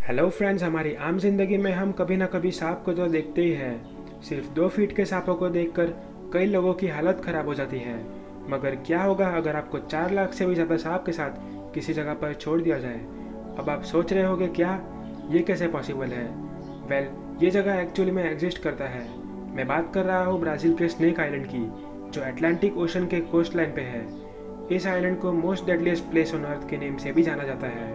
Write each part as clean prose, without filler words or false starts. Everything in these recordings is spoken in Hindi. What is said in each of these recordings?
हेलो फ्रेंड्स, हमारी आम जिंदगी में हम कभी ना कभी सांप को तो देखते ही हैं। सिर्फ 2 फीट के सांपों को देखकर कई लोगों की हालत खराब हो जाती है। मगर क्या होगा अगर आपको 4 लाख से भी ज़्यादा सांप के साथ किसी जगह पर छोड़ दिया जाए। अब आप सोच रहे होंगे क्या ये कैसे पॉसिबल है। वेल, ये जगह एक्चुअली में एग्जिस्ट करता है। मैं बात कर रहा हूँ ब्राज़ील के स्नेक आइलैंड की, जो अटलांटिक ओशन के कोस्ट लाइन पे है। इस आइलैंड को most deadliest place on earth के नेम से भी जाना जाता है।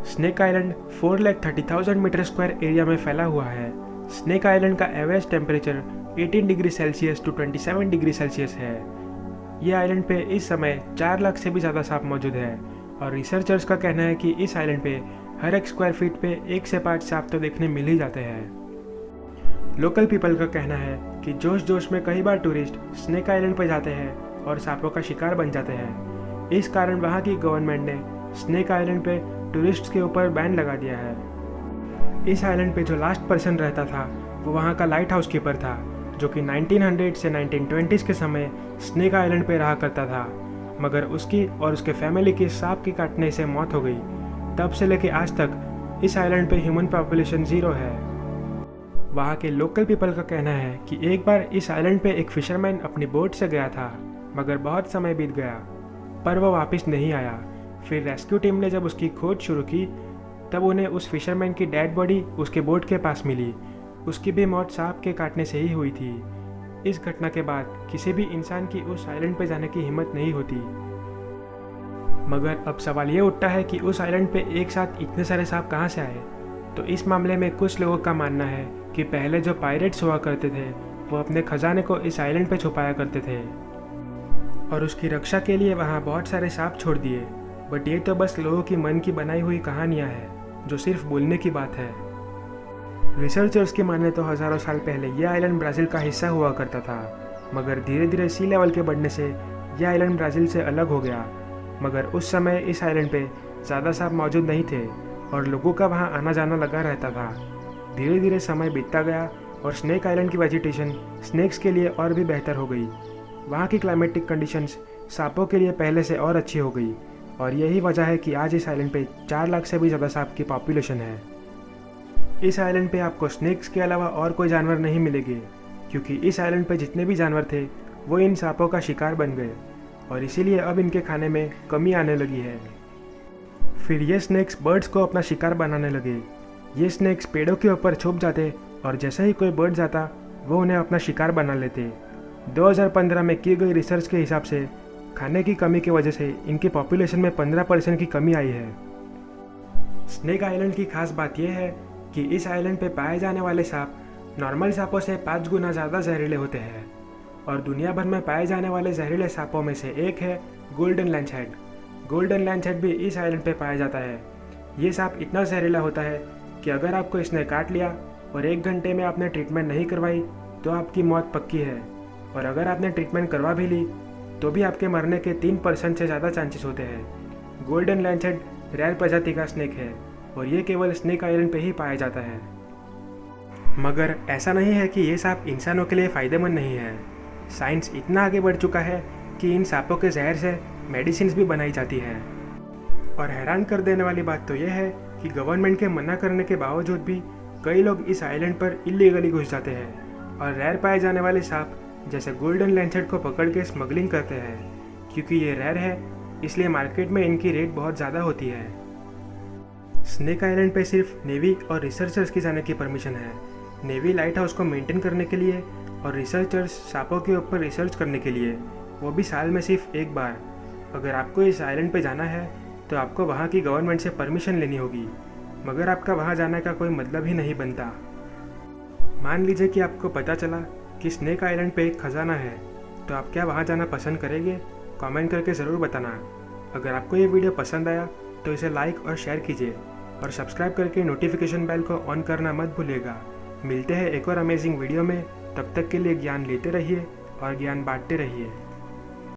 Snake island 4,30,000 meter square area में फैला हुआ है। स्नेक आइलैंड का average temperature 18 degree Celsius to 27 degree Celsius है। ये आइलैंड पे इस समय 4 लाख से भी ज़्यादा सांप मौजूद है और रिसर्चर्स का कहना है कि इस आइलैंड पे हर एक स्क्वायर फीट पे 1 से 5 सांप तो देखने मिल ही जाते हैं। लोकल पीपल का कहना है कि जोश जोश में कई बार टूरिस्ट स्नेक आइलैंड पर जाते हैं और सांपों का शिकार बन जाते हैं। इस कारण वहाँ की गवर्नमेंट ने स्नेक आइलैंड पे टूरिस्ट्स के ऊपर बैन लगा दिया है। इस आइलैंड पे जो लास्ट पर्सन रहता था वो वहाँ का लाइट हाउस कीपर था, जो कि 1900 से 1920s के समय स्नेक आइलैंड पे रहा करता था। मगर उसकी और उसके फैमिली की सांप के काटने से मौत हो गई। तब से लेके आज तक इस आइलैंड पे ह्यूमन पॉपुलेशन 0 है। वहाँ के लोकल पीपल का कहना है कि एक बार इस आइलैंड पे एक फिशरमैन अपनी बोट से गया था, मगर बहुत समय बीत गया पर वो वापस नहीं आया। फिर रेस्क्यू टीम ने जब उसकी खोज शुरू की तब उन्हें उस फिशरमैन की डेड बॉडी उसके बोट के पास मिली। उसकी भी मौत सांप के काटने से ही हुई थी। इस घटना के बाद किसी भी इंसान की उस आइलैंड पर जाने की हिम्मत नहीं होती। मगर अब सवाल ये उठता है कि उस आइलैंड पे एक साथ इतने सारे सांप कहाँ से आए। तो इस मामले में कुछ लोगों का मानना है कि पहले जो पायरेट्स हुआ करते थे वो अपने खजाने को इस आइलैंड पे छुपाया करते थे और उसकी रक्षा के लिए वहाँ बहुत सारे सांप छोड़ दिए। बट ये तो बस लोगों की मन की बनाई हुई कहानियाँ हैं जो सिर्फ बोलने की बात है। रिसर्चर्स की माने तो हज़ारों साल पहले यह आइलैंड ब्राज़ील का हिस्सा हुआ करता था, मगर धीरे धीरे सी लेवल के बढ़ने से यह आइलैंड ब्राज़ील से अलग हो गया। मगर उस समय इस आइलैंड पे ज़्यादा सांप मौजूद नहीं थे और लोगों का वहाँ आना जाना लगा रहता था। धीरे धीरे समय बीतता गया और स्नेक आइलैंड की वेजिटेशन स्नेक्स के लिए और भी बेहतर हो गई। वहाँ की क्लाइमेटिक कंडीशंस सांपों के लिए पहले से और अच्छी हो गई और यही वजह है कि आज इस आइलैंड पे 4 लाख से भी ज़्यादा सांप की पॉपुलेशन है। इस आइलैंड पे आपको स्नेक्स के अलावा और कोई जानवर नहीं मिलेंगे, क्योंकि इस आइलैंड पे जितने भी जानवर थे वो इन सांपों का शिकार बन गए और इसीलिए अब इनके खाने में कमी आने लगी है। फिर ये स्नेक्स बर्ड्स को अपना शिकार बनाने लगे। ये स्नेक्स पेड़ों के ऊपर छुप जाते और जैसे ही कोई बर्ड जाता वो उन्हें अपना शिकार बना लेते। 2015 में की गई रिसर्च के हिसाब से खाने की कमी की वजह से इनकी पॉपुलेशन में 15% की कमी आई है। स्नेक आइलैंड की खास बात यह है कि इस आइलैंड पे पाए जाने वाले सांप नॉर्मल सांपों से 5 गुना ज़्यादा जहरीले होते हैं और दुनिया भर में पाए जाने वाले जहरीले सांपों में से एक है गोल्डन लैंचहेड। गोल्डन लैंचहेड भी इस आइलैंड पे पाया जाता है। ये सांप इतना जहरीला होता है कि अगर आपको इसने काट लिया और 1 घंटे में आपने ट्रीटमेंट नहीं करवाई तो आपकी मौत पक्की है, और अगर आपने ट्रीटमेंट करवा भी ली तो भी आपके मरने के 3% से ज़्यादा चांसेस होते हैं। गोल्डन लैंचहेड रेयर प्रजाति का स्नेक है और ये केवल स्नेक आइलैंड पे ही पाया जाता है। मगर ऐसा नहीं है कि ये सांप इंसानों के लिए फ़ायदेमंद नहीं है। साइंस इतना आगे बढ़ चुका है कि इन सांपों के जहर से मेडिसिन भी बनाई जाती है। और हैरान कर देने वाली बात तो यह है कि गवर्नमेंट के मना करने के बावजूद भी कई लोग इस आइलैंड पर इलीगली घुस जाते हैं और रेयर पाए जाने वाले सांप जैसे गोल्डन लैंचहेड को पकड़ के स्मगलिंग करते हैं। क्योंकि ये रेयर है इसलिए मार्केट में इनकी रेट बहुत ज़्यादा होती है। स्नेक आइलैंड पे सिर्फ नेवी और रिसर्चर्स की जाने की परमिशन है। नेवी लाइट हाउस को मेंटेन करने के लिए और रिसर्चर्स सांपों के ऊपर रिसर्च करने के लिए, वो भी साल में सिर्फ 1 बार। अगर आपको इस आइलैंड पे जाना है तो आपको वहाँ की गवर्नमेंट से परमिशन लेनी होगी, मगर आपका वहाँ जाने का कोई मतलब ही नहीं बनता। मान लीजिए कि आपको पता चला कि स्नेक आइलैंड पे एक खजाना है, तो आप क्या वहाँ जाना पसंद करेंगे? कमेंट करके ज़रूर बताना। अगर आपको ये वीडियो पसंद आया तो इसे लाइक और शेयर कीजिए और सब्सक्राइब करके नोटिफिकेशन बेल को ऑन करना मत भूलिएगा। मिलते हैं एक और अमेजिंग वीडियो में। तब तक के लिए ज्ञान लेते रहिए और ज्ञान बांटते रहिए।